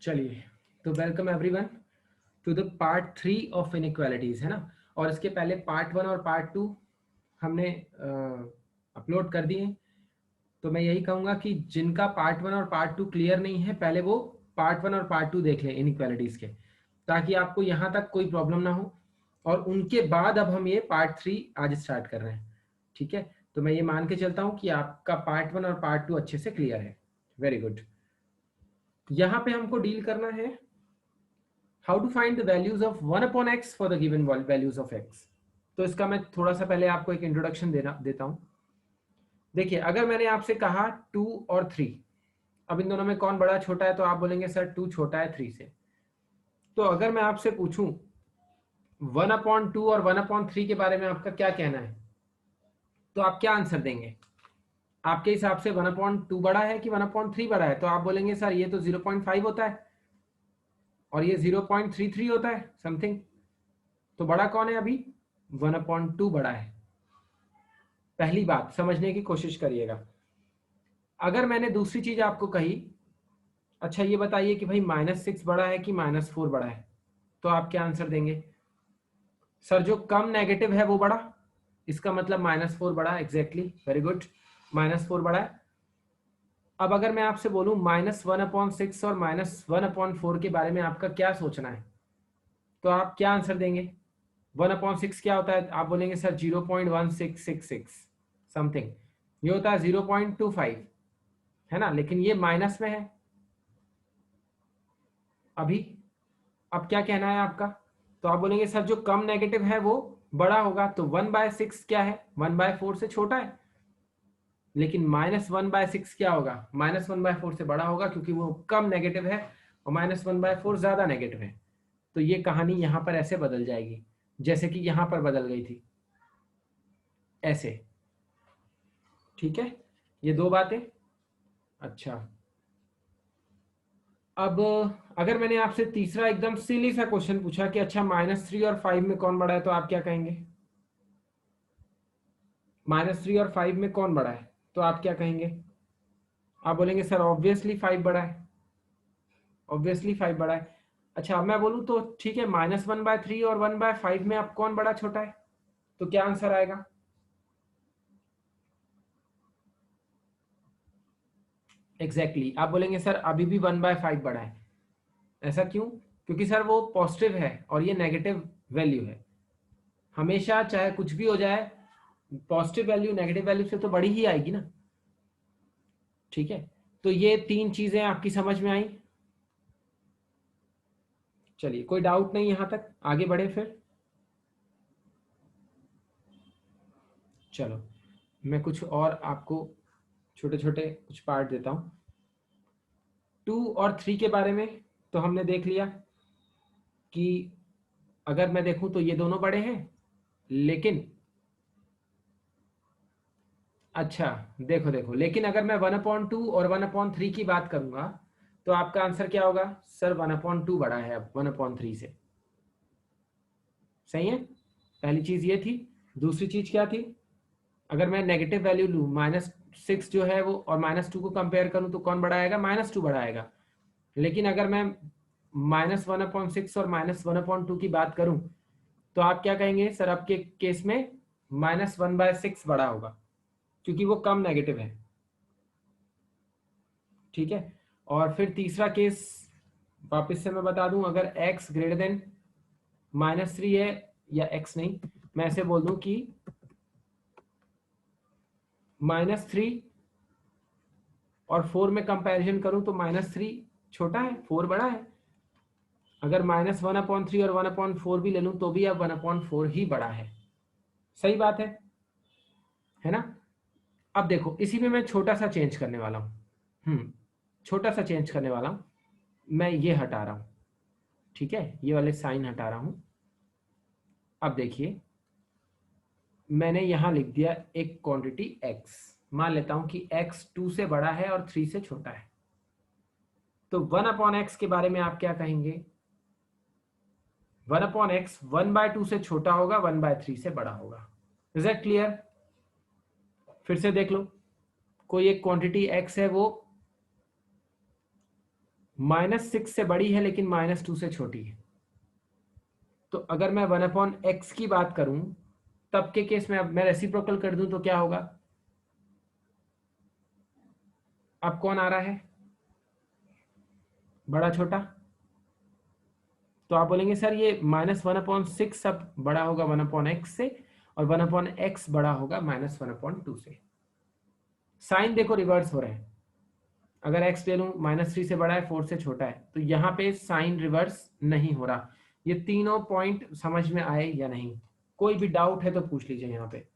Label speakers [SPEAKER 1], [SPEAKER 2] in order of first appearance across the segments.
[SPEAKER 1] चलिए, तो welcome everyone to the part 3 of inequalities, है ना। और इसके पहले पार्ट 1 और पार्ट 2 हमने अपलोड कर दिए। तो मैं यही कहूँगा कि जिनका पार्ट 1 और पार्ट 2 क्लियर नहीं है, पहले वो पार्ट 1 और पार्ट 2 देख लें इनइक्वालिटीज के, ताकि आपको यहाँ तक कोई प्रॉब्लम ना हो। और उनके बाद अब हम ये पार्ट 3 आज स्टार्ट कर रहे हैं, ठीक है। तो मैं ये मान के चलता हूँ कि आपका पार्ट 1 और पार्ट 2 अच्छे से क्लियर है। Very good. यहाँ पे हमको डील करना है how to find the values of 1/x for the given values of x। तो इसका मैं थोड़ा सा पहले आपको एक इंट्रोडक्शन देता हूं। देखिए, अगर मैंने आपसे कहा 2 और 3, अब इन दोनों में कौन बड़ा छोटा है, तो आप बोलेंगे सर 2 छोटा है 3 से। तो अगर मैं आपसे पूछूं 1/2 और 1/3 के बारे में आपका क्या कहना है, तो आप क्या आंसर देंगे? आपके हिसाब से 1/2 बड़ा है कि 1/3 बड़ा है? तो आप बोलेंगे सर ये तो 0.5 होता है और ये 0.33 होता है समथिंग। तो बड़ा कौन है अभी? 1/2 बड़ा है। पहली बात समझने की कोशिश करिएगा। अगर मैंने दूसरी चीज आपको कही, अच्छा ये बताइए कि भाई -6 बड़ा है कि -4 बड़ा है, तो आप क्या आंसर देंगे? सर जो कम नेगेटिव है वो बड़ा, इसका मतलब -4 बड़ा। एग्जैक्टली, वेरी गुड, -4 बड़ा है। अब अगर मैं आपसे बोलूं -1/6 और -1/4 के बारे में आपका क्या सोचना है, तो आप क्या आंसर देंगे? 1/6 क्या होता है? आप बोलेंगे सर 0.1666 समथिंग। ये होता है 0.25, है ना, लेकिन ये माइनस में है अभी। अब क्या कहना है आपका? तो आप बोलेंगे सर जो कम नेगेटिव है वो बड़ा होगा। तो 1/6 क्या है? 1/4 से छोटा है। लेकिन -1/6 क्या होगा? -1/4 से बड़ा होगा, क्योंकि वो कम नेगेटिव है और -1/4 ज्यादा नेगेटिव है। तो ये कहानी यहां पर ऐसे बदल जाएगी जैसे कि यहां पर बदल गई थी, ऐसे। ठीक है, ये दो बातें। अच्छा, अब अगर मैंने आपसे तीसरा एकदम सिली सा क्वेश्चन पूछा कि अच्छा -3 और 5 में कौन बड़ा है, तो आप क्या कहेंगे? -3 और 5 में कौन बड़ा है, तो आप क्या कहेंगे? आप बोलेंगे सर ऑब्वियसली 5 बड़ा है, ऑब्वियसली 5 बड़ा है। अच्छा, अब मैं बोलूं तो ठीक है, -1/3 और 1/5 में अब कौन बड़ा छोटा है, तो क्या आंसर आएगा? एग्जैक्टली आप बोलेंगे सर अभी भी 1/5 बड़ा है। ऐसा क्यों? क्योंकि सर वो पॉजिटिव है और ये नेगेटिव वैल्यू है। हमेशा चाहे कुछ भी हो जाए, पॉजिटिव वैल्यू नेगेटिव वैल्यू से तो बड़ी ही आएगी ना। ठीक है, तो ये तीन चीजें आपकी समझ में आई। चलिए, कोई डाउट नहीं, यहां तक आगे बढ़े फिर। चलो, मैं कुछ और आपको छोटे छोटे कुछ पार्ट देता हूं। 2 और 3 के बारे में तो हमने देख लिया कि अगर मैं देखूं तो ये दोनों बड़े हैं, लेकिन अच्छा देखो देखो, लेकिन अगर मैं 1/2 और 1/3 की बात करूंगा, तो आपका आंसर क्या होगा? सर 1/2 बड़ा है अब 1/3 से। सही है, पहली चीज ये थी। दूसरी चीज क्या थी? अगर मैं नेगेटिव वैल्यू लूँ, -6 जो है वो, और -2 को कंपेयर करूं, तो कौन बड़ा आएगा? -2 बड़ा आएगा। लेकिन अगर मैं -1/6 और -1/2 की बात करूं, तो आप क्या कहेंगे? सर आपके केस में -1/6 बड़ा होगा, क्योंकि वो कम नेगेटिव है। ठीक है, और फिर तीसरा केस वापस से मैं बता दूं, अगर x ग्रेटर देन -3 है, या x नहीं, मैं ऐसे बोल दूं कि -3 और 4 में कंपैरिजन करूं, तो -3 छोटा है, 4 बड़ा है। अगर -1/3 और 1/4 भी ले लूं, तो भी अब 1/4 ही बड़ा है। सही बात है ना। अब देखो, इसी में मैं छोटा सा चेंज करने वाला हूं। छोटा सा चेंज करने वाला हूं। मैं ये हटा रहा हूं, ठीक है, ये वाले साइन हटा रहा हूं। अब देखिए, मैंने यहां लिख दिया एक क्वांटिटी x। मान लेता हूं कि x 2 से बड़ा है और 3 से छोटा है। तो 1/x के बारे में आप क्या कहेंगे? 1/x 1/2 से छोटा होगा, 1/3 से बड़ा होगा। Is that clear? फिर से देख लो, कोई एक क्वांटिटी x है, वो -6 से बड़ी है लेकिन -2 से छोटी है। तो अगर मैं 1/x की बात करूं तब के केस में, अब मैं रेसिप्रोकल कर दूं तो क्या होगा? अब कौन आ रहा है, बड़ा छोटा? तो आप बोलेंगे सर ये -1/6 अब बड़ा होगा 1/x से, और 1/x बड़ा होगा -1/2 से। साइन देखो रिवर्स हो रहे हैं। अगर x ले लूं, -3 से बड़ा है, 4 से छोटा है, तो यहाँ पे साइन रिवर्स नहीं हो रहा। ये तीनों पॉइंट समझ में आए या नहीं? कोई भी डाउट है तो पूछ लीजिए यहाँ पे।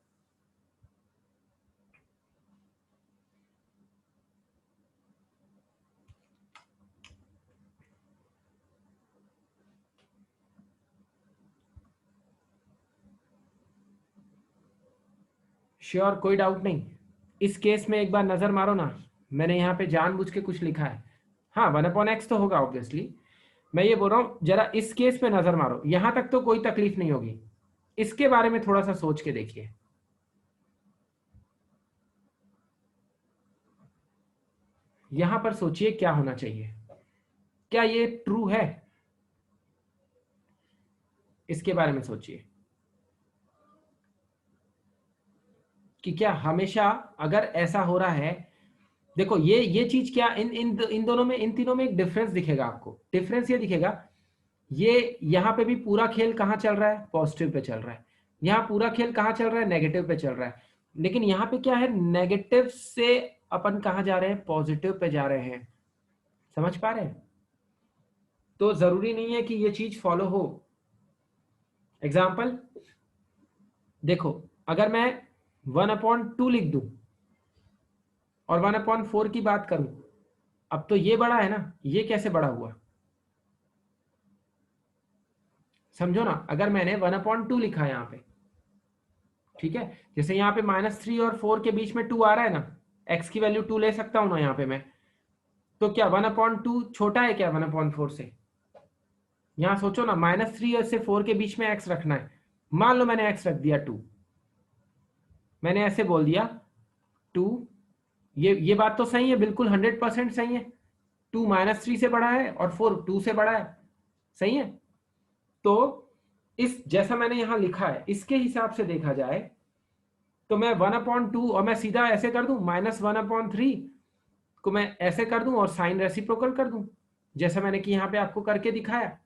[SPEAKER 1] श्योर, कोई डाउट नहीं? इस केस में एक बार नजर मारो ना, मैंने यहाँ पे जानबूझ के कुछ लिखा है। हाँ, 1/x तो होगा ऑब्वियसली। मैं ये बोल रहा हूँ जरा इस केस पे नजर मारो, यहां तक तो कोई तकलीफ नहीं होगी। इसके बारे में थोड़ा सा सोच के देखिए। यहां पर सोचिए क्या होना चाहिए, क्या ये ट्रू है? इसके बारे में सोचिए कि क्या हमेशा अगर ऐसा हो रहा है, देखो ये चीज क्या, इन दोनों में, इन तीनों में एक डिफरेंस दिखेगा आपको। डिफरेंस ये दिखेगा, ये यहाँ पे भी पूरा खेल कहाँ चल रहा है, पॉजिटिव पे चल रहा है। यहाँ पूरा खेल कहाँ चल रहा है, नेगेटिव पे चल रहा है। लेकिन यहाँ पे क्या है, नेगेटिव से अपन कहाँ जा रहे हैं, पॉजिटिव पे जा रहे हैं। समझ पा रहे हैं? तो जरूरी नहीं है कि ये चीज फॉलो हो। एग्जाम्पल देखो, अगर मैं 1/2 लिख दूं और 1/4 की बात करूं, अब तो ये बड़ा है ना, ये कैसे बड़ा हुआ? समझो ना, अगर मैंने 1/2 लिखा है यहाँ पे, ठीक है, जैसे यहाँ पे -3 और 4 के बीच में 2 आ रहा है ना, x की वैल्यू 2 ले सकता हूं ना यहाँ पे मैं। तो क्या 1/2 छोटा है क्या 1/4 से? यहाँ सोचो ना, -3 से 4 के बीच में x रखना है। मान लो मैंने x रख दिया 2, मैंने ऐसे बोल दिया 2। ये बात तो सही है, बिल्कुल 100% सही है। 2 -3 से बड़ा है और 4 2 से बड़ा है, सही है। तो इस जैसा मैंने यहां लिखा है, इसके हिसाब से देखा जाए तो मैं 1/2 और मैं सीधा ऐसे कर दूं, -1/3 को मैं ऐसे कर दूं और साइन रेसिप्रोकल कर दूं, जैसा मैंने कि यहाँ पे आपको करके दिखाया।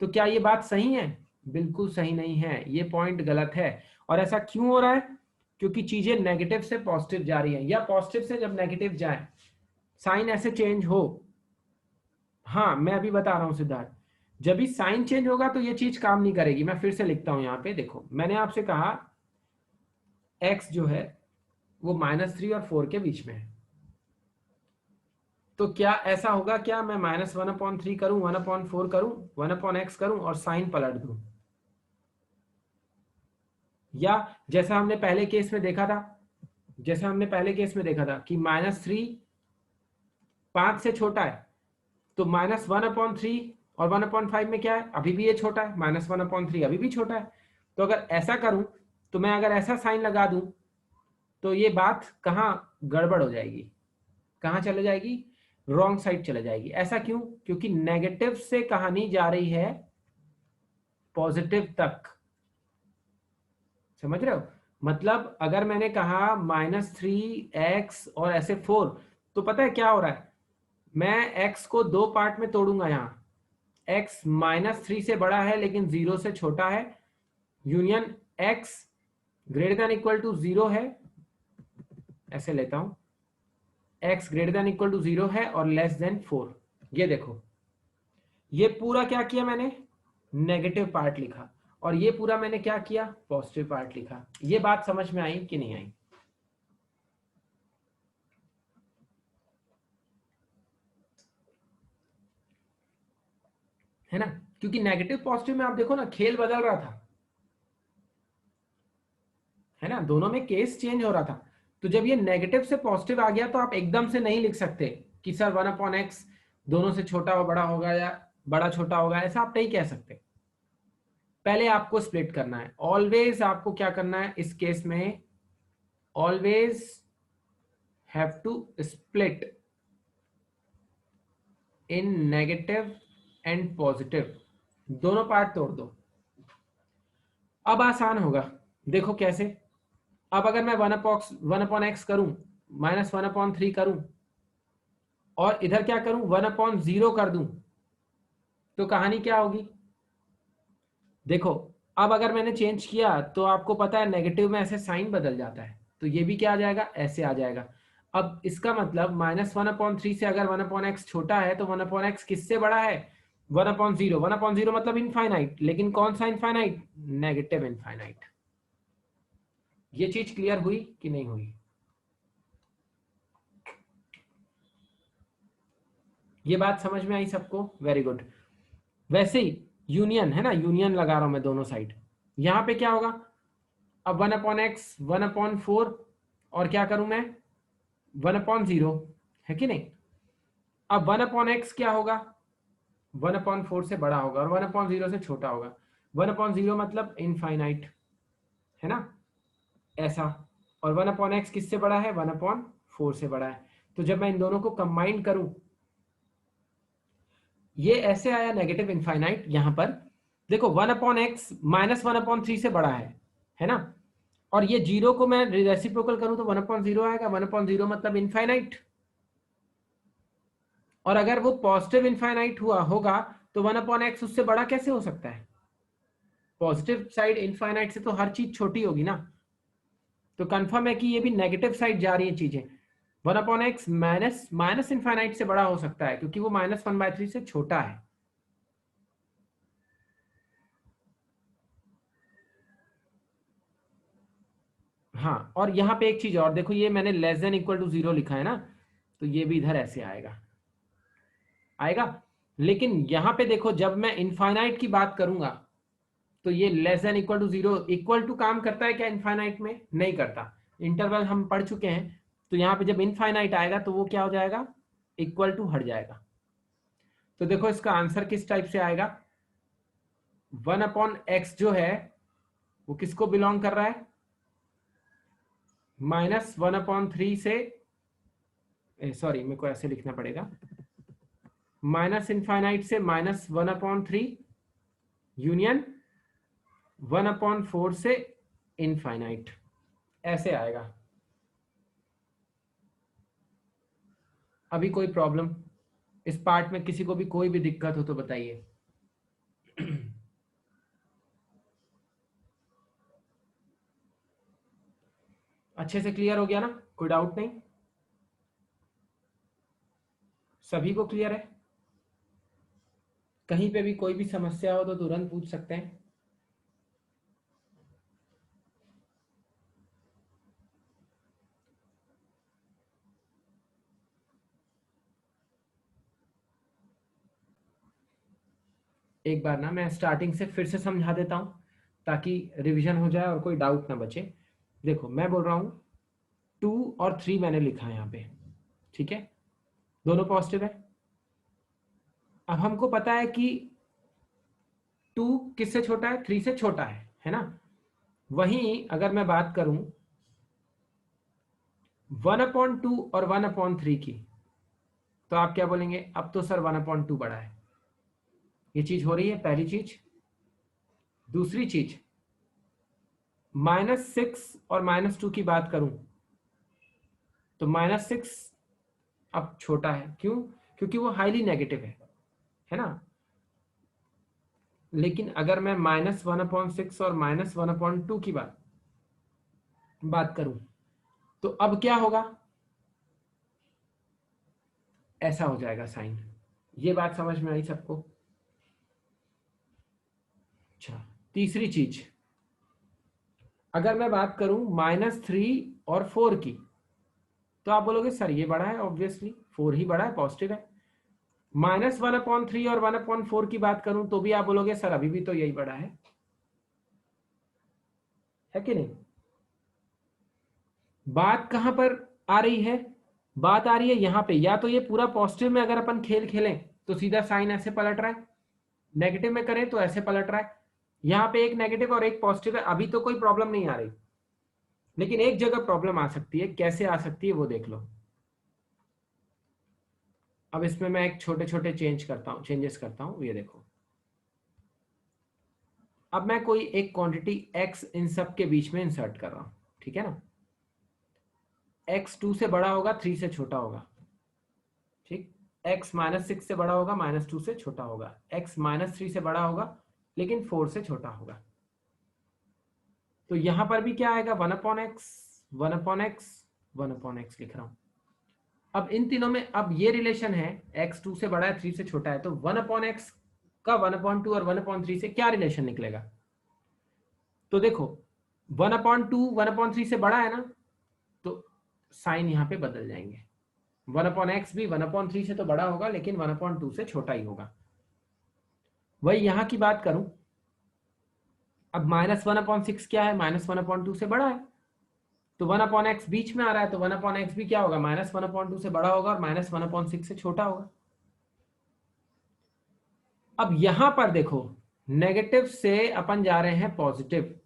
[SPEAKER 1] तो क्या ये बात सही है? बिल्कुल सही नहीं है, ये पॉइंट गलत है। और ऐसा क्यों हो रहा है? क्योंकि चीजें नेगेटिव से पॉजिटिव जा रही हैं, या पॉजिटिव से जब नेगेटिव जाए, साइन ऐसे चेंज हो। हाँ, मैं अभी बता रहा हूं सिद्धार्थ, जब भी साइन चेंज होगा तो ये चीज काम नहीं करेगी। मैं फिर से लिखता हूं यहाँ पे, देखो मैंने आपसे कहा x जो है वो -3 और 4 के बीच में है। तो क्या ऐसा होगा, क्या मैं -1/3 करूं, 1/4 करूं, 1/x करूं और साइन पलट दूं? या जैसा हमने पहले केस में देखा था, जैसा हमने पहले केस में देखा था कि -3 5 से छोटा है, तो -1/3 और 1/5 में क्या है, अभी भी ये छोटा है, -1/3 अभी भी छोटा है। तो अगर ऐसा करूं, तो मैं अगर ऐसा साइन लगा दूं, तो ये बात कहाँ गड़बड़ हो जाएगी, कहाँ चले जाएगी, रॉन्ग साइड चले जाएगी। ऐसा क्यों? क्योंकि नेगेटिव से कहानी जा रही है पॉजिटिव तक। समझ रहे हो? मतलब अगर मैंने कहा -3x और ऐसे 4, तो पता है क्या हो रहा है, मैं x को दो पार्ट में तोड़ूंगा। यहाँ x -3 से बड़ा है लेकिन 0 से छोटा है, union x greater than equal to 0 है, ऐसे लेता हूं, x greater than equal to 0 है और लेस देन 4। ये देखो, ये पूरा क्या किया मैंने, नेगेटिव पार्ट लिखा, और ये पूरा मैंने क्या किया, पॉजिटिव पार्ट लिखा। ये बात समझ में आई कि नहीं आई? है ना? क्योंकि नेगेटिव पॉजिटिव में आप देखो ना, खेल बदल रहा था, है ना, दोनों में केस चेंज हो रहा था। तो जब ये नेगेटिव से पॉजिटिव आ गया, तो आप एकदम से नहीं लिख सकते कि सर 1/x दोनों से छोटा और बड़ा होगा या बड़ा छोटा होगा, ऐसा आप नहीं कह सकते। पहले आपको स्प्लिट करना है, ऑलवेज आपको क्या करना है इस केस में, always have to split. In negative and positive, दोनों पार्ट तोड़ दो। अब आसान होगा, देखो कैसे। अब अगर मैं वन अपॉन एक्स करूं, माइनस 1/3 करूं, और इधर क्या करूं 1/0 कर दूं, तो कहानी क्या होगी? देखो, अब अगर मैंने चेंज किया तो आपको पता है नेगेटिव में ऐसे साइन बदल जाता है, तो ये भी क्या आ जाएगा, ऐसे आ जाएगा। अब इसका मतलब -1/3 से अगर 1/x छोटा है तो 1/x किससे बड़ा है? 1/0। 1/0 मतलब इनफाइनाइट, लेकिन कौन सा इनफाइनाइट? Negative infinite. ये चीज क्लियर हुई कि नहीं हुई? ये बात समझ में आई सबको? Very good. वैसे ही यूनियन है ना, यूनियन लगा रहा हूं मैं दोनों साइड। यहां पे क्या होगा? अब 1/x 1/4, और क्या करूं मैं 1/0, है कि नहीं? अब 1/x क्या होगा? 1/4 से बड़ा होगा और 1/0 से छोटा होगा। 1/0 मतलब इनफाइनाइट, है ना, ऐसा। और 1/x किससे बड़ा है? 1/4 से बड़ा है। तो जब मैं इन दोनों को कंबाइन करूं, ये ऐसे आया नेगेटिव इनफाइनाइट। यहां पर देखो 1/x -1/3 से बड़ा है ना, और ये जीरो को मैं रेसिप्रोकल करूं तो 1/0 आएगा। 1/0 मतलब इनफाइनाइट। और अगर वो पॉजिटिव इनफाइनाइट हुआ होगा तो 1/x उससे बड़ा कैसे हो सकता है? पॉजिटिव साइड इनफाइनाइट से तो हर चीज छोटी होगी ना। तो कंफर्म है कि ये भी नेगेटिव साइड जा रही है चीजें। 1/x माइनस माइनस इनफाइनाइट से बड़ा हो सकता है क्योंकि वो -1/3 से छोटा है। हाँ, और यहाँ पे एक चीज और देखो, ये मैंने लेस देन इक्वल टू 0 लिखा है ना, तो ये भी इधर ऐसे आएगा, आएगा। लेकिन यहाँ पे देखो, जब मैं इनफाइनाइट की बात करूंगा तो ये less than equal to 0 equal to काम करता है क्या इनफाइनाइट में? नहीं करता। इंटरवल हम पढ़ चुके हैं। तो यहाँ पे जब इनफाइनाइट आएगा तो वो क्या हो जाएगा? इक्वल टू हट जाएगा। तो देखो इसका आंसर किस टाइप से आएगा? 1/x जो है वो किसको बिलोंग कर रहा है? -1/3 से, सॉरी मेरे को ऐसे लिखना पड़ेगा, माइनस इनफाइनाइट से -1/3 यूनियन 1/4 से इनफाइनाइट, ऐसे आएगा। अभी कोई प्रॉब्लम इस पार्ट में? किसी को भी कोई भी दिक्कत हो तो बताइए। अच्छे से क्लियर हो गया ना? कोई डाउट नहीं? सभी को क्लियर है? कहीं पे भी कोई भी समस्या हो तो तुरंत पूछ सकते हैं। एक बार ना मैं स्टार्टिंग से फिर से समझा देता हूं ताकि रिवीजन हो जाए और कोई डाउट ना बचे। देखो मैं बोल रहा हूं 2 और 3 मैंने लिखा है यहाँ पे, ठीक है, दोनों पॉजिटिव है। अब हमको पता है कि 2 किससे छोटा है? 3 से छोटा है ना। वहीं अगर मैं बात करूं 1/2 और 1/3 की, तो आप क्या बोलेंगे? अब तो सर 1/2 बड़ा है। ये चीज हो रही है, पहली चीज। दूसरी चीज, -6 और -2 की बात करूं तो -6 अब छोटा है। क्यों? क्योंकि वो हाईली नेगेटिव है ना। लेकिन अगर मैं -1/6 और -1/2 की बात करूं तो अब क्या होगा? ऐसा हो जाएगा साइन। ये बात समझ में आई सबको? अच्छा, तीसरी चीज, अगर मैं बात करूं -3 और 4 की, तो आप बोलोगे सर ये बड़ा है, ऑब्वियसली 4 ही बड़ा है, पॉजिटिव है। -1/3 और 1/4 की बात करूं तो भी आप बोलोगे सर अभी भी तो यही बड़ा है कि नहीं? बात कहां पर आ रही है? बात आ रही है यहाँ पे। या तो ये पूरा पॉजिटिव में अगर अपन खेल खेलें तो सीधा साइन ऐसे पलट रहा है, नेगेटिव में करें तो ऐसे पलट रहा है। यहाँ पे एक नेगेटिव और एक पॉजिटिव है, अभी तो कोई प्रॉब्लम नहीं आ रही। लेकिन एक जगह प्रॉब्लम आ सकती है, कैसे आ सकती है वो देख लो। अब इसमें मैं एक छोटे छोटे चेंजेस करता हूं, ये देखो। अब मैं कोई एक क्वांटिटी x इन सब के बीच में इंसर्ट कर रहा हूं, ठीक है ना। x 2 से बड़ा होगा, 3 से छोटा होगा, ठीक। x -6 से बड़ा होगा, -2 से छोटा होगा। x -3 से बड़ा होगा लेकिन 4 से छोटा होगा। तो यहां पर भी क्या आएगा, 1/x 1/x 1/x लिख रहा हूं। अब इन तीनों में अब ये रिलेशन है, x 2 से बड़ा है, 3 से छोटा है, तो 1/x का 1/2 और 1/3 से क्या रिलेशन निकलेगा। तो देखो 1/2 1/3 से बड़ा है ना, तो साइन यहां पे बदल जाएंगे। 1/x भी 1/3 से तो बड़ा होगा लेकिन 1/2 से छोटा ही होगा। वही यहां की बात करूं, अब -1/6 क्या है, -1/2 से बड़ा है, तो 1/x बीच में आ रहा है, तो 1/x भी क्या होगा, -1/2 से बड़ा होगा और -1/6 से छोटा होगा। अब यहां पर देखो, नेगेटिव से अपन जा रहे हैं पॉजिटिव।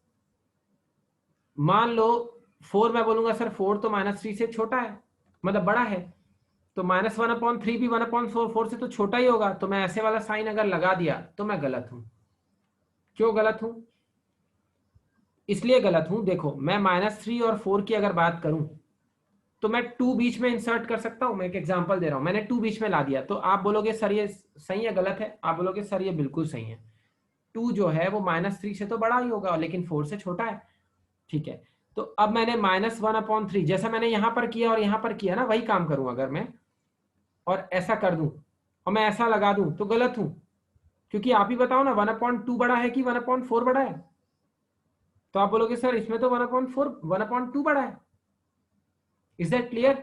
[SPEAKER 1] मान लो 4, मैं बोलूंगा सर 4 तो -3 से छोटा है, मतलब बड़ा है, तो -1/3 भी 1/4 से तो छोटा ही होगा। तो मैं ऐसे वाला साइन अगर लगा दिया तो मैं गलत हूं। क्यों गलत हूं, इसलिए गलत हूं, देखो मैं -3 और 4 की अगर बात करूं तो मैं 2 बीच में इंसर्ट कर सकता हूं। मैं एक एग्जांपल दे रहा हूं, मैंने 2 बीच में ला दिया, तो आप बोलोगे सर ये सही है गलत है, आप बोलोगे सर ये बिल्कुल सही है। 2 जो है वो -3 से तो बड़ा ही होगा लेकिन 4 से छोटा है, ठीक है। तो अब मैंने -1/3 जैसा मैंने यहां पर किया और यहां पर किया ना, वही काम करूं अगर मैं, और ऐसा कर दूं और मैं ऐसा लगा दूं तो गलत हूं। क्योंकि आप ही बताओ ना, 1/2 बड़ा है कि 1/4 बड़ा है। तो आप बोलोगे सर इसमें तो 1/2 बड़ा है। Is that clear.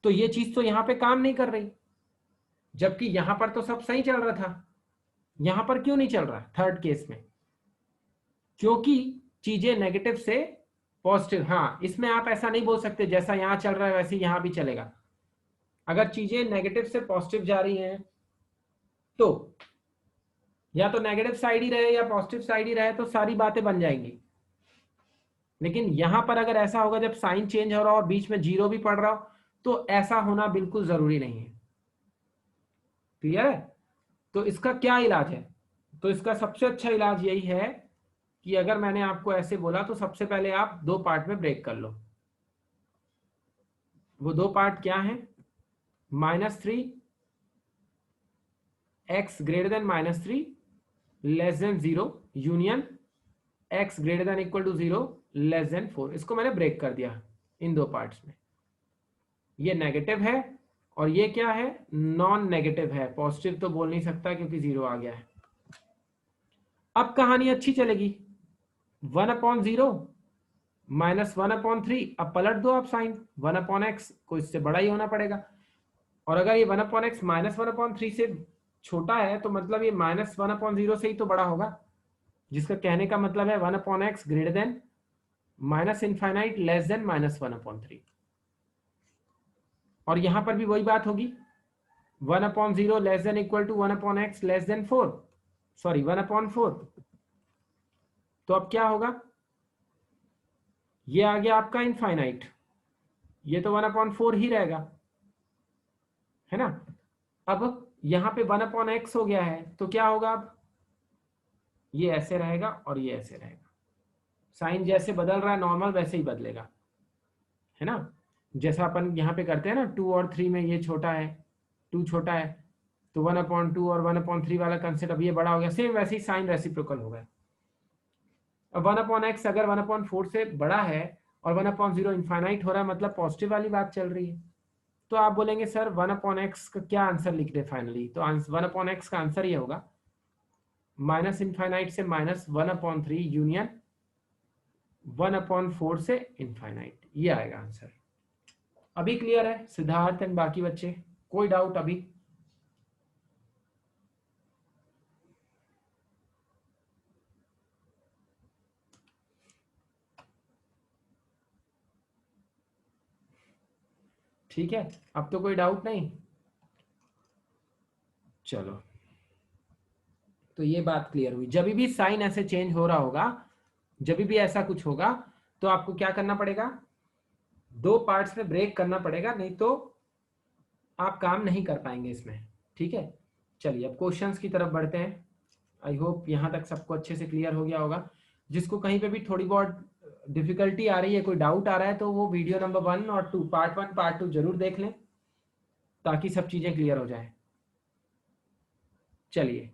[SPEAKER 1] तो ये चीज तो यहां पे काम नहीं कर रही, जबकि यहां पर तो सब सही चल रहा था। यहां पर क्यों नहीं चल रहा थर्ड केस में, क्योंकि चीजें नेगेटिव से पॉजिटिव। हाँ, इसमें आप ऐसा नहीं बोल सकते जैसा यहां चल रहा है वैसे यहां भी चलेगा। अगर चीजें नेगेटिव से पॉजिटिव जा रही हैं तो या तो नेगेटिव साइड ही रहे या पॉजिटिव साइड ही रहे, तो सारी बातें बन जाएंगी। लेकिन यहां पर अगर ऐसा होगा जब साइन चेंज हो रहा हो और बीच में जीरो भी पड़ रहा हो, तो ऐसा होना बिल्कुल जरूरी नहीं है। क्लियर है। तो इसका क्या इलाज है, तो इसका सबसे अच्छा इलाज यही है कि अगर मैंने आपको ऐसे बोला तो सबसे पहले आप 2 पार्ट में ब्रेक कर लो। वो 2 पार्ट क्या है, -3 x greater than -3 less than 0 union x greater than equal to 0 less than 4। इसको मैंने ब्रेक कर दिया इन 2 पार्ट्स में। ये नेगेटिव है और ये क्या है, नॉन नेगेटिव है। पॉजिटिव तो बोल नहीं सकता क्योंकि 0 आ गया है। अब कहानी अच्छी चलेगी, 1/0 -1/3। अब पलट दो आप साइन, 1/x को इससे बड़ा ही होना पड़ेगा। और अगर ये 1/x -1/3 से छोटा है तो मतलब ये -1/0 से ही तो बड़ा होगा, जिसका कहने का मतलब है 1/x greater than -∞ less than -1/3। और यहां पर भी वही बात होगी, 1/0 less than equal to 1/x less than 4, sorry 1/4। तो अब क्या होगा, ये आ गया आपका इनफाइनाइट, ये तो 1/4 ही रहेगा, है ना। अब यहां पे 1/x हो गया है तो क्या होगा, अब ये ऐसे रहेगा और ये ऐसे रहेगा। साइन जैसे बदल रहा है नॉर्मल वैसे ही बदलेगा, है ना। जैसा अपन यहाँ पे करते हैं ना, 2 और 3 में ये छोटा है, 2 छोटा है, तो 1/2 और 1/3 वाला कंसेप्ट अब ये बड़ा हो गया, सेम वैसे ही साइन रेसिप्रोकल हो गया। अब 1/x अगर 1/4 से बड़ा है और 1/0 इनफाइनाइट हो रहा है, मतलब पॉजिटिव वाली बात चल रही है। तो आप बोलेंगे सर 1/x का क्या आंसर लिख दे फाइनली, तो 1/x का आंसर ये होगा -∞ से -1/3 यूनियन 1/4 से इनफाइनाइट, ये आएगा आंसर। अभी क्लियर है सिद्धार्थ एंड बाकी बच्चे, कोई डाउट अभी। ठीक है, अब तो कोई डाउट नहीं। चलो, तो ये बात क्लियर हुई। जब भी साइन ऐसे चेंज हो रहा होगा, जब भी ऐसा कुछ होगा, तो आपको क्या करना पड़ेगा, 2 पार्ट्स में ब्रेक करना पड़ेगा, नहीं तो आप काम नहीं कर पाएंगे इसमें। ठीक है, चलिए अब क्वेश्चंस की तरफ बढ़ते हैं। आई होप यहाँ तक सबको अच्छे से क्लियर हो गया होगा। जिसको कहीं पे भी थोड़ी बहुत डिफिकल्टी आ रही है, कोई डाउट आ रहा है, तो वो वीडियो नंबर 1 और 2, पार्ट 1 पार्ट 2 जरूर देख लें ताकि सब चीजें क्लियर हो जाए। चलिए,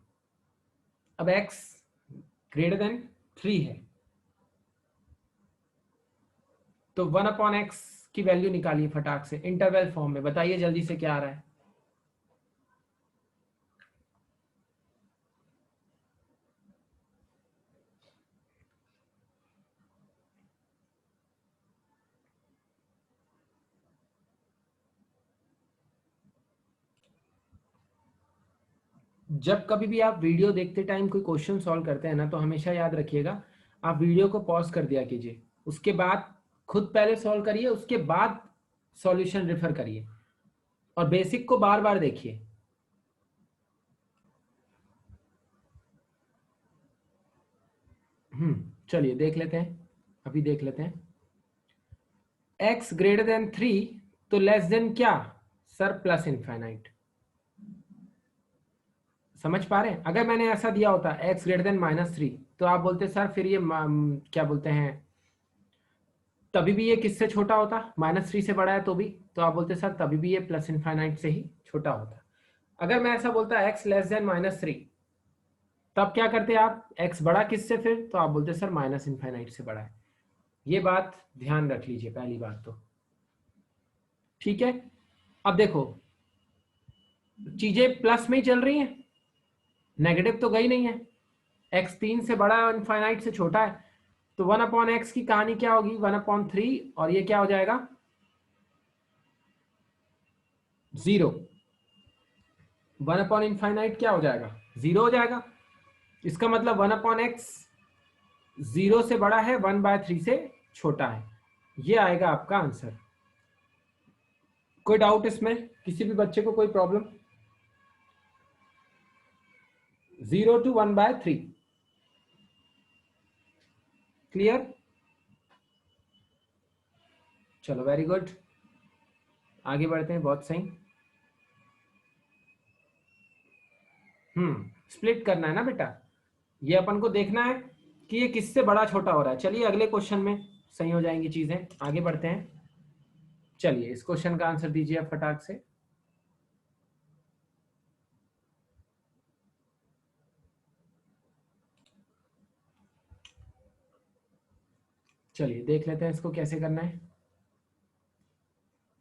[SPEAKER 1] अब x ग्रेटर देन 3 है तो 1/x की वैल्यू निकालिए फटाक से इंटरवल फॉर्म में। बताइए जल्दी से क्या आ रहा है। जब कभी भी आप वीडियो देखते टाइम कोई क्वेश्चन सॉल्व करते हैं ना, तो हमेशा याद रखिएगा आप वीडियो को पॉज कर दिया कीजिए, उसके बाद खुद पहले सॉल्व करिए, उसके बाद सॉल्यूशन रेफर करिए और बेसिक को बार बार देखिए। चलिए देख लेते हैं, अभी देख लेते हैं। x ग्रेटर देन 3 तो लेस देन क्या सर? Plus infinite. समझ पा रहे हैं? अगर मैंने ऐसा दिया होता x ग्रेटर देन -3 तो आप बोलते सर फिर ये क्या बोलते हैं, तभी भी ये किससे छोटा होता? -3 से बड़ा है तो भी, तो आप बोलते सर तभी भी ये प्लस इनफाइनाइट से ही छोटा होता। अगर मैं ऐसा बोलता x लेस देन -3 तब क्या करते आप? x बड़ा किससे फिर? तो आप बोलते सर माइनस इनफाइनाइट से बड़ा है। ये बात ध्यान रख लीजिए पहली बात तो। ठीक है, अब देखो चीजें प्लस में ही चल रही हैं, नेगेटिव तो गई नहीं है। x 3 से बड़ा है, इनफाइनाइट से छोटा है, तो 1/x की कहानी क्या होगी? 1/3 और ये क्या हो जाएगा? 0। 1/इनफाइनाइट क्या हो जाएगा? 0 हो जाएगा। इसका मतलब 1/x 0 से बड़ा है, 1/3 से छोटा है। ये आएगा आपका आंसर। कोई डाउट इसमें? किसी भी बच्चे को कोई प्रॉब्लम? 0 to 1/3 clear? चलो वेरी गुड, आगे बढ़ते हैं। बहुत सही। स्प्लिट करना है ना बेटा, ये अपन को देखना है कि ये किससे बड़ा छोटा हो रहा है। चलिए अगले क्वेश्चन में सही हो जाएंगी चीजें, आगे बढ़ते हैं। चलिए इस क्वेश्चन का आंसर दीजिए आप फटाक से। चलिए देख लेते हैं इसको कैसे करना है।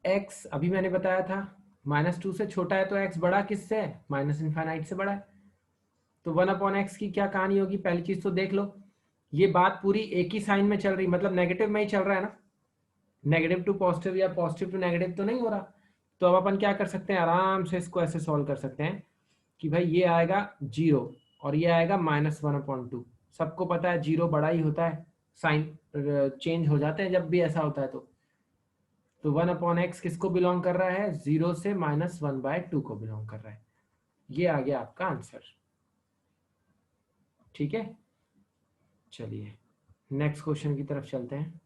[SPEAKER 1] x अभी मैंने बताया था -2 से छोटा है, तो x बड़ा किससे है? माइनस इनफाइनाइट से बड़ा है। तो 1/x की क्या कहानी होगी? पहली चीज तो देख लो, ये बात पूरी एक ही साइन में चल रही, मतलब नेगेटिव में ही चल रहा है ना, नेगेटिव टू पॉजिटिव या पॉजिटिव टू नेगेटिव तो नहीं हो रहा। तो अब अपन क्या कर सकते हैं, आराम से इसको ऐसे सॉल्व कर सकते हैं कि भाई ये आएगा 0 और ये आएगा -1/2। सबको पता है 0 बड़ा ही होता है, साइन चेंज हो जाते हैं जब भी ऐसा होता है। तो 1/x किसको बिलोंग कर रहा है? 0 से -1/2 को बिलोंग कर रहा है। ये आ गया आपका आंसर। ठीक है, चलिए नेक्स्ट क्वेश्चन की तरफ चलते हैं।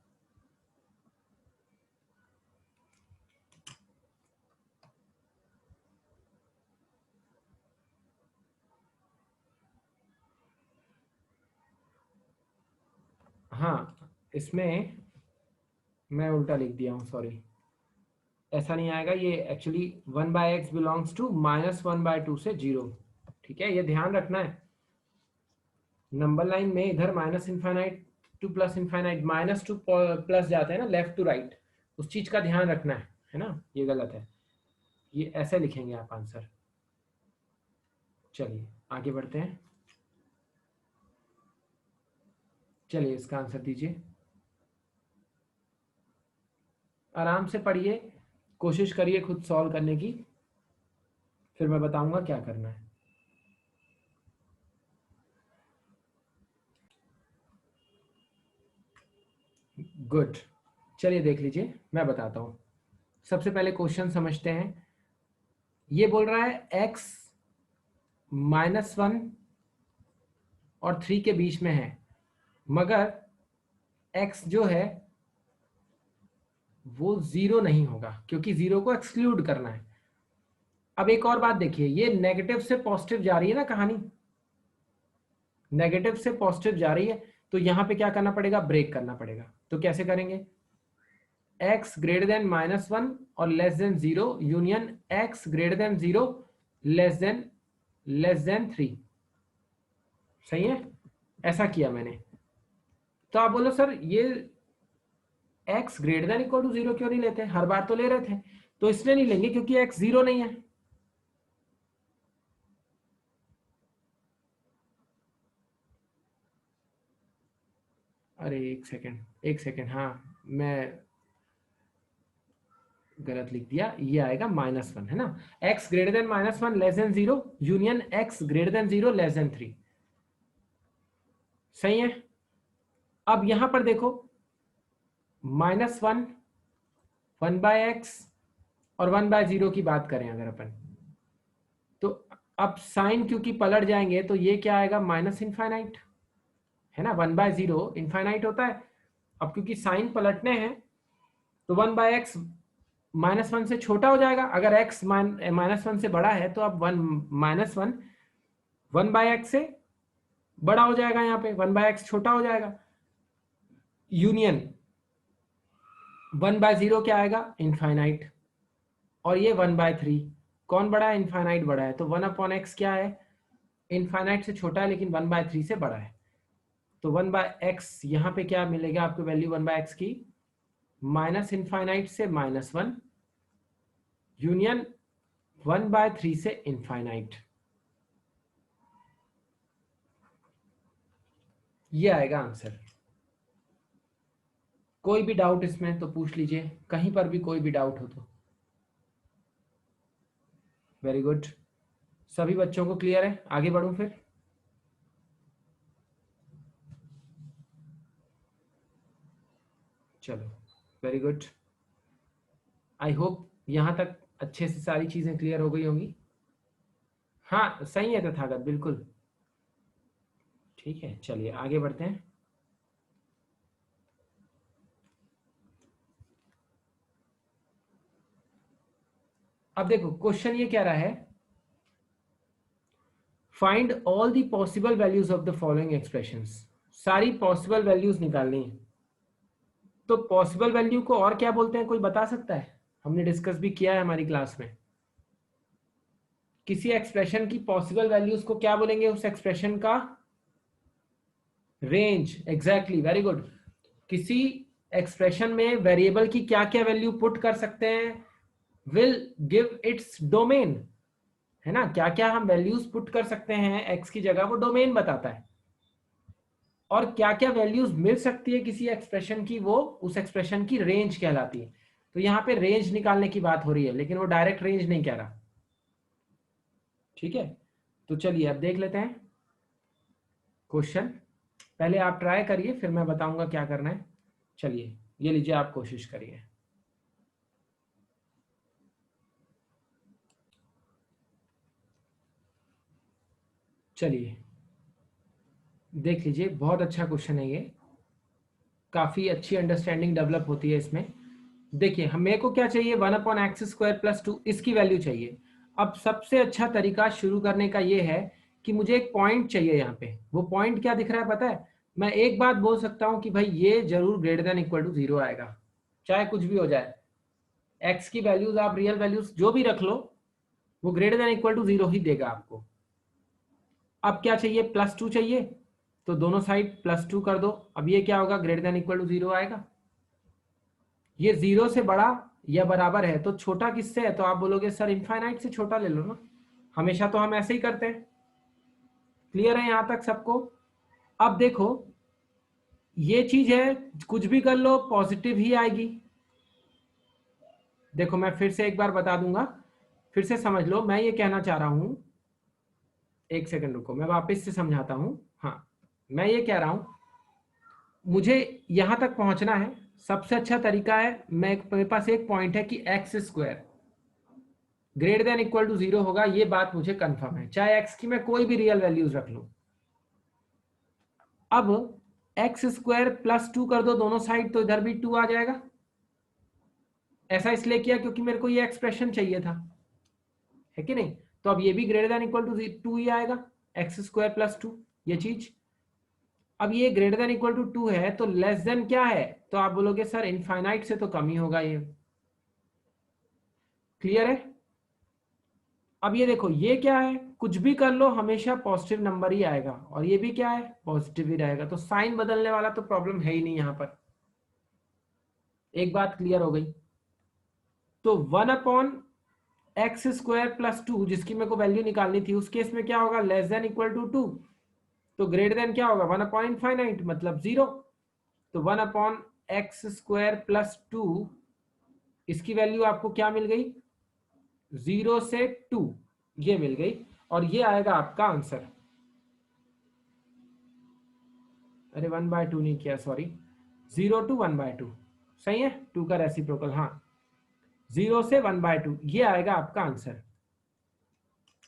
[SPEAKER 1] हाँ, इसमें मैं उल्टा लिख दिया हूँ, सॉरी। ऐसा नहीं आएगा, ये एक्चुअली 1/x बिलोंग्स टू -1/2 से 0। ठीक है, ये ध्यान रखना है। नंबर लाइन में इधर minus infinite two plus infinite, minus two plus जाते हैं ना, लेफ्ट टू राइट, उस चीज का ध्यान रखना है ना? ये गलत है, ये ऐसे लिखेंगे आप आंसर। चलिए आगे बढ़ते हैं। चलिए इसका आंसर दीजिए, आराम से पढ़िए, कोशिश करिए खुद सॉल्व करने की, फिर मैं बताऊंगा क्या करना है। गुड, चलिए देख लीजिए, मैं बताता हूं। सबसे पहले क्वेश्चन समझते हैं। ये बोल रहा है x -1 और 3 के बीच में है, मगर x जो है वो 0 नहीं होगा, क्योंकि 0 को एक्सक्लूड करना है। अब एक और बात देखिए, ये नेगेटिव से पॉजिटिव जा रही है ना कहानी, नेगेटिव से पॉजिटिव जा रही है, तो यहां पे क्या करना पड़ेगा, ब्रेक करना पड़ेगा। तो कैसे करेंगे, x ग्रेटर देन -1 और less than 0 union x greater then 0 less then 3। सही है, ऐसा किया मैंने। तो आप बोलो सर ये x greater than equal to 0 क्यों नहीं लेते, हर बार तो ले रहे थे। तो इसलिए नहीं लेंगे क्योंकि x 0 नहीं है। अरे एक सेकेंड, हाँ मैं गलत लिख दिया, ये आएगा -1 है ना। x greater then -1 less than 0 union x greater then 0 less then 3। सही है। अब यहां पर देखो -1 1/x और 1/0 की बात करें अगर अपन, तो अब साइन क्योंकि पलट जाएंगे तो ये क्या आएगा, माइनस इनफाइनाइट है ना। 1/0 इनफाइनाइट होता है। अब क्योंकि साइन पलटने हैं तो 1/x -1 से छोटा हो जाएगा, अगर x -1 से बड़ा है तो अब -1 1/x से बड़ा हो जाएगा, यहाँ पे 1/x छोटा हो जाएगा। यूनियन 1/0 क्या आएगा, इनफाइनाइट, और ये 1/3 कौन बड़ा है, इनफाइनाइट बड़ा है। तो 1/x क्या है, इनफाइनाइट से छोटा है लेकिन 1/3 से बड़ा है। तो 1/x यहाँ पे क्या मिलेगा आपको वैल्यू 1/x की, माइनस इनफाइनाइट से -1 यूनियन 1/3 से इनफाइनाइट, ये आएगा आंसर। कोई भी डाउट इसमें तो पूछ लीजिए, कहीं पर भी कोई भी डाउट हो तो। वेरी गुड, सभी बच्चों को क्लियर है, आगे बढ़ूं फिर। चलो वेरी गुड, आई होप यहां तक अच्छे से सारी चीजें क्लियर हो गई होंगी। हाँ सही है तथागत, बिल्कुल ठीक है। चलिए आगे बढ़ते हैं। अब देखो क्वेश्चन ये कह रहा है, find all the possible values of the following expressions. सारी पॉसिबल वैल्यूज निकालनी है। तो पॉसिबल वैल्यू को और क्या बोलते हैं, कोई बता सकता है, हमने डिस्कस भी किया है हमारी क्लास में। किसी एक्सप्रेशन की पॉसिबल वैल्यूज को क्या बोलेंगे, उस एक्सप्रेशन का रेंज। Exactly, very good. किसी एक्सप्रेशन में वेरिएबल की क्या क्या वैल्यू पुट कर सकते हैं, विल गिव इट्स डोमेन, है ना। क्या क्या हम वैल्यूज पुट कर सकते हैं एक्स की जगह, वो डोमेन बताता है। और क्या क्या वैल्यूज मिल सकती है किसी एक्सप्रेशन की, वो उस एक्सप्रेशन की रेंज कहलाती है। तो यहाँ पे रेंज निकालने की बात हो रही है, लेकिन वो डायरेक्ट रेंज नहीं कह रहा। ठीक है, तो चलिए अब देख लेते हैं क्वेश्चन। पहले आप ट्राई करिए, फिर मैं बताऊंगा क्या करना है। चलिए ये लीजिए, आप कोशिश करिए। चलिए देख लीजिए, बहुत अच्छा क्वेश्चन है ये, काफी अच्छी अंडरस्टैंडिंग डेवलप होती है इसमें। देखिए हम, मेरे को क्या चाहिए, 1/x² + 2, इसकी वैल्यू चाहिए। अब सबसे अच्छा तरीका शुरू करने का ये है कि मुझे एक पॉइंट चाहिए यहाँ पे। वो पॉइंट क्या दिख रहा है पता है, मैं एक बात बोल सकता हूँ कि भाई ये जरूर ग्रेटर देन इक्वल टू 0 आएगा, चाहे कुछ भी हो जाए। एक्स की वैल्यूज आप रियल वैल्यूज जो भी रख लो, वो ग्रेटर देन इक्वल टू 0 ही देगा आपको। अब क्या चाहिए, +2 चाहिए, तो दोनों साइड +2 कर दो। अब ये क्या होगा, ग्रेटर देन इक्वल टू 0 आएगा। ये 0 से बड़ा या बराबर है, तो छोटा किससे है, तो आप बोलोगे सर इनफाइनाइट से छोटा ले लो ना, हमेशा तो हम ऐसे ही करते हैं। क्लियर है यहां तक सबको। अब देखो ये चीज है, कुछ भी कर लो पॉजिटिव ही आएगी। देखो मैं फिर से एक बार बता दूंगा, फिर से समझ लो। मैं ये कहना चाह रहा हूं, एक सेकंड रुको, मैं वापस से समझाता हूं। हाँ, मैं ये कह रहा हूं, मुझे यहां तक पहुंचना है। सबसे अच्छा तरीका है, मेरे पास एक पॉइंट है कि x² greater than equal to 0 होगा, ये बात मुझे कंफर्म है, चाहे x की मैं कोई भी रियल वैल्यूज रख लूं। अब x² +2 कर दो दोनों साइड, तो इधर भी 2 आ जाएगा। ऐसा इसलिए किया क्योंकि मेरे को ये एक्सप्रेशन चाहिए था, है कि नहीं? तो अब ये भी ग्रेटर देन इक्वल टू 2 ही आएगा, एक्स स्क्वायर प्लस 2 ये चीज। अब ये ग्रेटर देन इक्वल टू 2 है तो लेस देन क्या है? तो आप बोलोगे सर इनफाइनाइट से तो कम ही होगा ये। क्लियर है? अब ये देखो ये क्या है, कुछ भी कर लो हमेशा पॉजिटिव नंबर ही आएगा, और ये भी क्या है, पॉजिटिव ही रहेगा, तो साइन बदलने वाला तो प्रॉब्लम है ही नहीं यहां पर। एक बात क्लियर हो गई? तो 1/x² + 2 जिसकी मेरे को वैल्यू निकालनी थी, उस केस में क्या होगा, लेस देन इक्वल टू 2, तो ग्रेटर देन क्या होगा, 1/∞ मतलब 0। तो 1/x² + 2 इसकी वैल्यू आपको क्या मिल गई, 0 से 2 ये मिल गई, और ये आएगा आपका आंसर। अरे 1/2 नहीं किया, सॉरी, 0 to 1/2 सही है, 2 का रेसिप्रोकल, हाँ 0 से 1/2 ये आएगा आपका आंसर।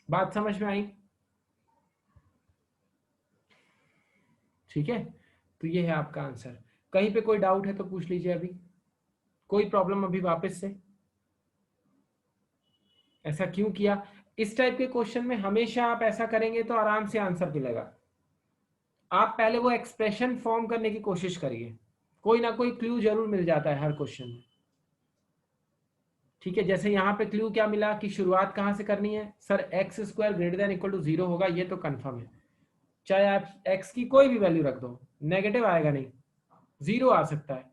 [SPEAKER 1] बात समझ में आई? ठीक है, तो ये है आपका आंसर। कहीं पे कोई डाउट है तो पूछ लीजिए अभी, कोई प्रॉब्लम अभी वापस से? ऐसा क्यों किया? इस टाइप के क्वेश्चन में हमेशा आप ऐसा करेंगे तो आराम से आंसर मिलेगा। आप पहले वो एक्सप्रेशन फॉर्म करने की कोशिश करिए, कोई ना कोई क्लू जरूर मिल जाता है हर क्वेश्चन में। ठीक है, जैसे यहाँ पे क्लू क्या मिला कि शुरुआत कहाँ से करनी है, sir x² greater than equal to 0 होगा, ये तो कंफर्म है, चाहे आप x की कोई भी वैल्यू रख दो नेगेटिव आएगा नहीं, 0 आ सकता है।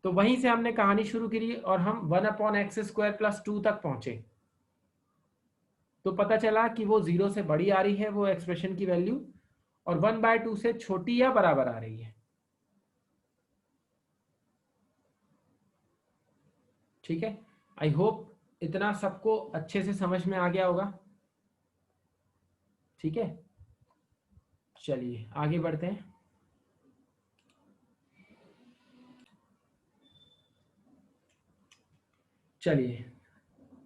[SPEAKER 1] तो वहीं से हमने कहानी शुरू करी और हम 1/x² + 2 तक पहुंचे, तो पता चला कि वो 0 से बड़ी आ रही है वो एक्सप्रेशन की वैल्यू, और 1/2 से छोटी या बराबर आ रही है। ठीक है, आई होप इतना सबको अच्छे से समझ में आ गया होगा। ठीक है, चलिए आगे बढ़ते हैं। चलिए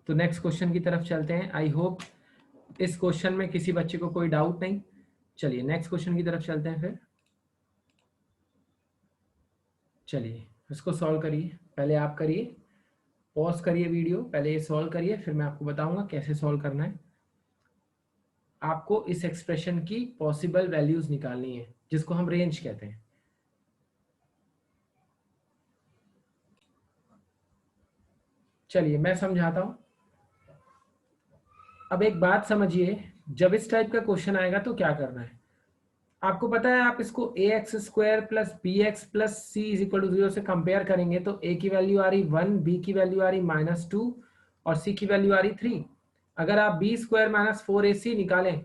[SPEAKER 1] तो नेक्स्ट क्वेश्चन की तरफ चलते हैं। आई होप इस क्वेश्चन में किसी बच्चे को कोई डाउट नहीं। चलिए नेक्स्ट क्वेश्चन की तरफ चलते हैं फिर। चलिए इसको सॉल्व करिए, पहले आप करिए, पॉज करिए वीडियो, पहले ये सॉल्व करिए, फिर मैं आपको बताऊंगा कैसे सॉल्व करना है। आपको इस एक्सप्रेशन की पॉसिबल वैल्यूज निकालनी है जिसको हम रेंज कहते हैं। चलिए मैं समझाता हूं। अब एक बात समझिए, जब इस टाइप का क्वेश्चन आएगा तो क्या करना है, आपको पता है आप इसको ax² + bx + c = 0 से कंपेयर करेंगे तो a की वैल्यू आ रही 1, b की वैल्यू आ रही -2 और c की वैल्यू आ रही 3। अगर आप b² - 4ac निकालें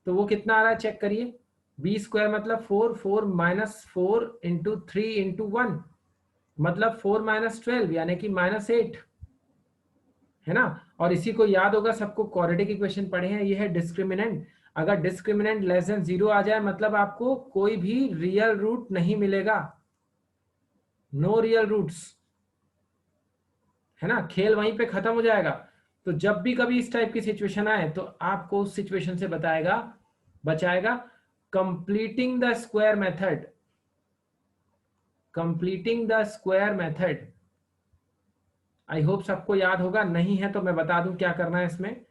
[SPEAKER 1] तो वो कितना आ रहा है चेक करिए, b² मतलब 4, 4 - 4 × 3 × 1 मतलब 4 - 12 यानी कि -8, है ना। और इसी को याद होगा सबको, क्वाड्रेटिक इक्वेशन पढ़े हैं, ये है डिस्क्रिमिनेंट। अगर डिस्क्रिमिनेंट लेस देन 0 आ जाए मतलब आपको कोई भी रियल रूट नहीं मिलेगा, नो रियल रूट्स, है ना, खेल वहीं पे खत्म हो जाएगा। तो जब भी कभी इस टाइप की सिचुएशन आए तो आपको उस सिचुएशन से बचाएगा completing the square method, completing the square method. I hope सबको याद होगा, नहीं है तो मैं बता दूं क्या करना है इसमें।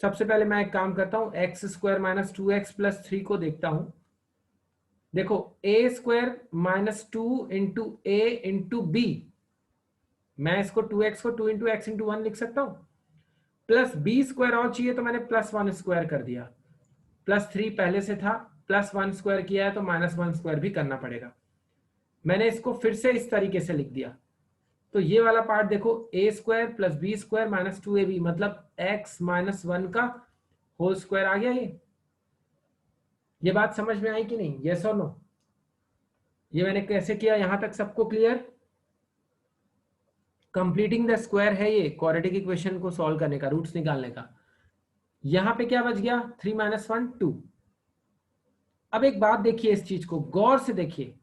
[SPEAKER 1] सबसे पहले मैं एक काम करता हूं, x² - 2x + 3 को देखता हूं। देखो a² - 2 × a × b, मैं इसको 2x को 2 × x × 1 लिख सकता हूं, प्लस b² और चाहिए तो मैंने +1² कर दिया, +3 पहले से था, +1² किया है तो -1² भी करना पड़ेगा। मैंने इसको फिर से इस तरीके से लिख दिया, तो ये वाला पार्ट देखो, a² + b² - 2ab मतलब x - 1 का होल स्क्वायर आ गया। ये बात समझ में आई कि नहीं, यस और नो? ये मैंने कैसे किया, यहां तक सबको क्लियर? कंप्लीटिंग द स्क्वायर है ये क्वाड्रेटिक इक्वेशन को सॉल्व करने का, रूट्स निकालने का। यहां पे क्या बच गया, 3 - 1 2। अब एक बात देखिए, इस चीज को गौर से देखिए,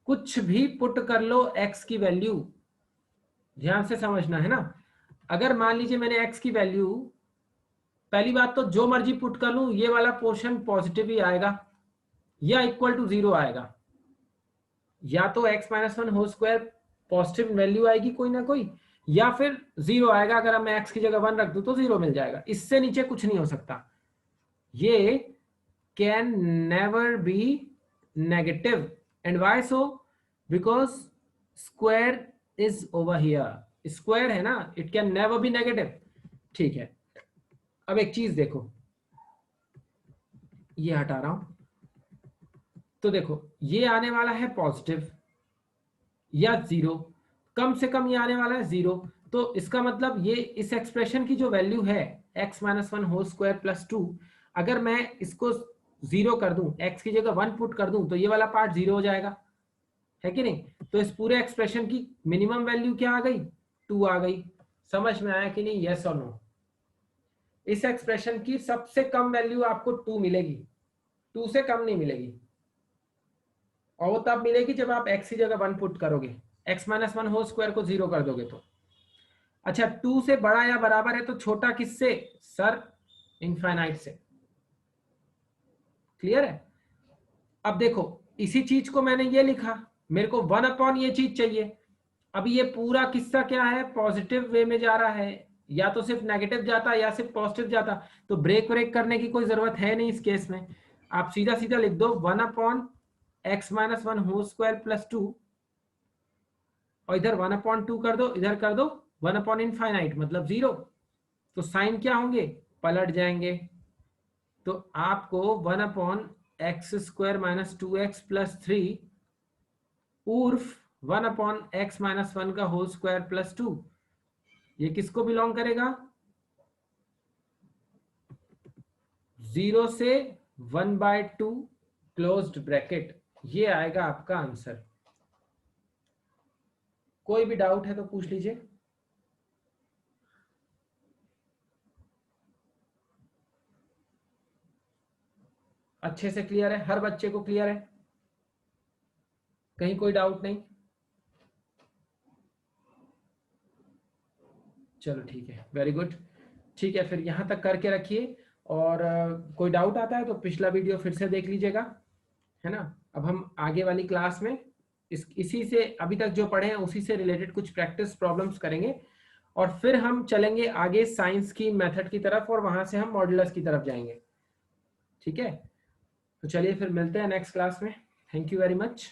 [SPEAKER 1] कुछ भी पुट कर लो x की वैल्यू, ध्यान से समझना है ना। अगर मान लीजिए मैंने x की वैल्यू, पहली बात तो जो मर्जी पुट कर लूं ये वाला पोर्शन पॉजिटिव ही आएगा या इक्वल टू 0 आएगा, या तो x - 1 whole square positive value आएगी कोई ना कोई, या फिर 0 आएगा, अगर मैं x की जगह 1 रख दूं तो 0 मिल जाएगा, इससे नीचे कुछ नहीं हो सकता। ये can never be negative, and why so, because square is over here, square है ना, it can never be negative. ठीक है, अब एक चीज देखो, ये हटा रहा हूं, तो देखो ये आने वाला है पॉजिटिव या 0, कम से कम ये आने वाला है 0, तो इसका मतलब ये इस एक्सप्रेशन की जो वैल्यू है x minus one whole square plus 2, अगर मैं इसको 0 कर दूं, x की जगह 1 पुट कर दूं, तो ये वाला पार्ट 0 हो जाएगा, है कि नहीं? तो इस पूरे एक्सप्रेशन की मिनिमम वैल्यू क्या आ गई? 2 आ गई। समझ में आया कि नहीं? यस और नो? इस एक्सप्रेशन की सबसे कम वैल्यू आपको 2 मिलेगी, 2 से कम नहीं मिलेगी, और वो तब मिलेगी जब आप x की जगह 1 पुट करोगे, x minus one whole square को 0 कर दोगे तो। अच्छा, 2 से बड़ा या बराबर है तो छोटा किससे? सर, इनफाइनाइट से। क्लियर है? अब देखो, इसी चीज को मैंने ये लिखा, मेरे को 1 अपॉन ये चीज चाहिए। अब ये पूरा किस्सा क्या है? पॉजिटिव वे में जा रहा है, या तो सिर्फ नेगेटिव जाता या सिर्फ पॉजिटिव जाता, तो ब्रेक ब्रेक करने की कोई जरूरत है नहीं इस केस में। आप सीधा सीधा लिख दो 1 upon x minus one whole square plus 2, और इधर 1 अपॉन 2 कर दो, इधर कर दो 1 अपॉन इनफाइनाइट, मतलब 0। तो साइन क्या होंगे? पलट जाएंगे। तो आपको 1 upon x square minus 2x plus 3 उर्फ 1 अपॉन एक्स माइनस वन का होल स्क्वायर प्लस 2, ये किसको बिलोंग करेगा? 0 से 1/2 क्लोज्ड ब्रैकेट, ये आएगा आपका आंसर। कोई भी डाउट है तो पूछ लीजिए। अच्छे से क्लियर है? हर बच्चे को क्लियर है? कहीं कोई डाउट नहीं? चलो ठीक है, वेरी गुड। ठीक है, फिर यहाँ तक करके रखिए, और कोई डाउट आता है तो पिछला वीडियो फिर से देख लीजिएगा, है ना? अब हम आगे वाली क्लास में इसी से अभी तक जो पढ़े हैं उसी से रिलेटेड कुछ प्रैक्टिस प्रॉब्लम्स करेंगे, और फिर हम चलेंगे आगे साइंस की मेथड की तरफ, और वहां से हम मॉड्यूलस की तरफ जाएंगे। ठीक है, तो चलिए फिर मिलते हैं नेक्स्ट क्लास में। Thank you very much.